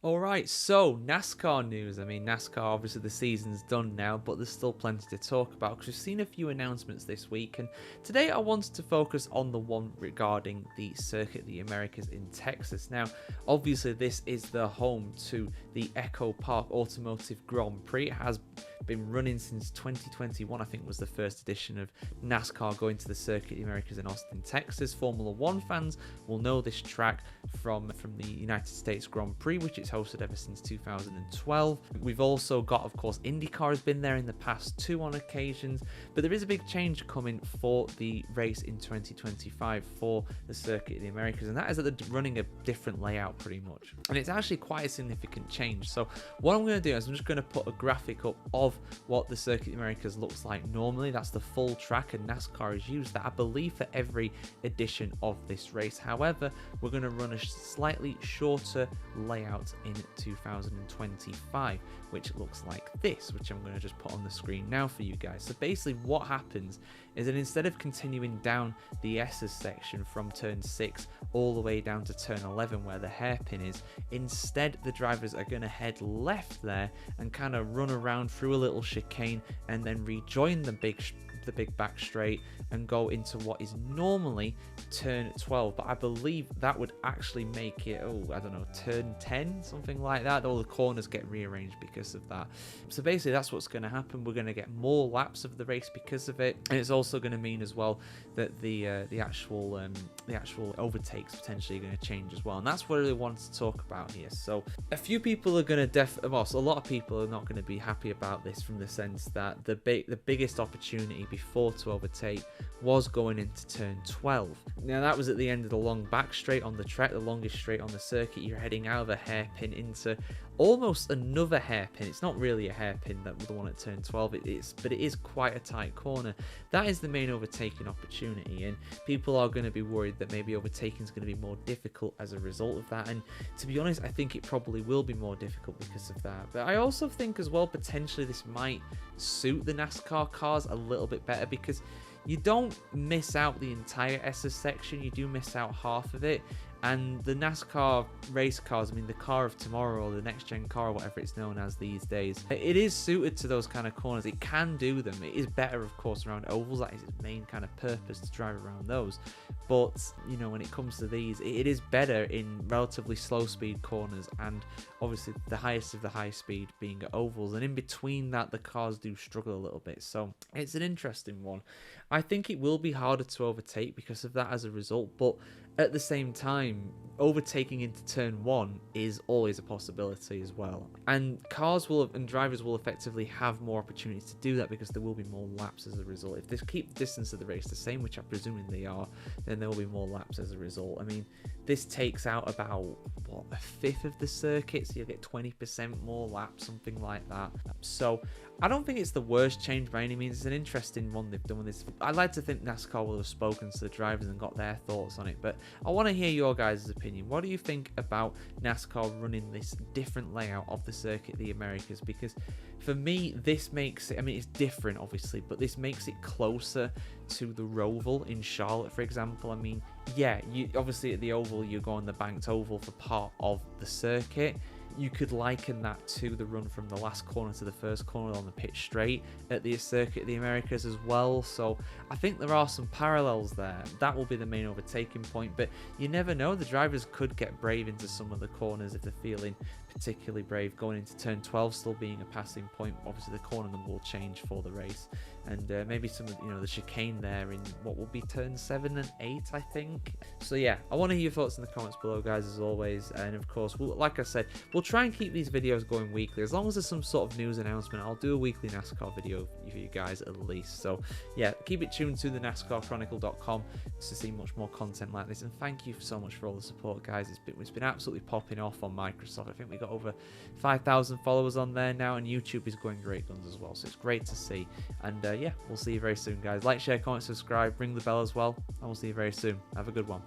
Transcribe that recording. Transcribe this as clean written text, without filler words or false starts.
Alright, so NASCAR news. I mean, NASCAR, obviously the season's done now, but there's still plenty to talk about because we've seen a few announcements this week. And today I wanted to focus on the one regarding the Circuit of the Americas in Texas. Now, obviously, this is the home to the Echo Park Automotive Grand Prix. It has been running since 2021, I think was the first edition of NASCAR going to the Circuit of the Americas in Austin, Texas. Formula One fans will know this track from the United States Grand Prix, which it's hosted ever since 2012. We've also got, of course, IndyCar has been there in the past two on occasions, but there is a big change coming for the race in 2025 for the Circuit of the Americas, and that is that they're running a different layout pretty much, and it's actually quite a significant change. So what I'm going to do is I'm just going to put a graphic up of what the Circuit of the Americas looks like normally. That's the full track, and NASCAR has used that, I believe, for every edition of this race. However, we're going to run a slightly shorter layout in 2025, which looks like this, which I'm going to just put on the screen now for you guys. So basically what happens is that instead of continuing down the S's section from turn 6 all the way down to turn 11 where the hairpin is, instead the drivers are going to head left there and kind of run around through a little chicane and then rejoin the big back straight and go into what is normally turn 12, but I believe that would actually make it, I don't know, turn 10, something like that. All the corners get rearranged because of that. So basically that's what's going to happen. We're going to get more laps of the race because of it, and it's also going to mean as well that the actual overtakes potentially going to change as well, and that's what I really wanted to talk about here. So a few people are going to a lot of people are not going to be happy about this, from the sense that the biggest opportunity before to overtake was going into turn 12. Now that was at the end of the long back straight on the track, the longest straight on the circuit. You're heading out of a hairpin into almost another hairpin. It's not really a hairpin, that the one at turn 12, but it is quite a tight corner. That is the main overtaking opportunity, and people are going to be worried that maybe overtaking is going to be more difficult as a result of that. And to be honest, I think it probably will be more difficult because of that. But I also think as well, potentially this might suit the NASCAR cars a little bit better, because you don't miss out the entire SS section, you do miss out half of it. And the NASCAR race cars, I mean the car of tomorrow, or the next gen car, or whatever it's known as these days, it is suited to those kind of corners. It can do them. It is better, of course, around ovals. That is its main kind of purpose, to drive around those. But, you know, when it comes to these, it is better in relatively slow speed corners, and obviously the highest of the high speed being at ovals. And in between that, the cars do struggle a little bit. So it's an interesting one. I think it will be harder to overtake because of that as a result, but at the same time, overtaking into turn 1 is always a possibility as well. And drivers will effectively have more opportunities to do that, because there will be more laps as a result. If they keep the distance of the race the same, which I'm presuming they are, then there will be more laps as a result. I mean, this takes out about, a fifth of the circuit, so you'll get 20% more laps, something like that. So I don't think it's the worst change by any means. It's an interesting one they've done with this. I'd like to think NASCAR will have spoken to the drivers and got their thoughts on it, but I want to hear your guys' opinion. What do you think about NASCAR running this different layout of the Circuit of the Americas? Because for me, this makes it, I mean, it's different obviously, but this makes it closer to the Roval in Charlotte, for example. I mean, yeah, you obviously at the Oval, you go on the banked oval for part of the circuit. You could liken that to the run from the last corner to the first corner on the pit straight at the Circuit of the Americas as well. So I think there are some parallels there. That will be the main overtaking point, but you never know. The drivers could get brave into some of the corners if they're feeling particularly brave, going into turn 12 still being a passing point. Obviously the corner number will change for the race, and maybe some of the chicane there in what will be turn 7 and 8, I think. So yeah, I want to hear your thoughts in the comments below, guys, as always. And of course, like I said, we'll try and keep these videos going weekly. As long as there's some sort of news announcement, I'll do a weekly NASCAR video for you guys at least. So yeah, keep it tuned to the NASCARchronicle.com to see much more content like this. And thank you so much for all the support, guys. It's been absolutely popping off on Microsoft. I think we got over 5,000 followers on there now, and YouTube is going great guns as well. So it's great to see. And yeah, we'll see you very soon, guys. Like, share, comment, subscribe, ring the bell as well, and we'll see you very soon. Have a good one.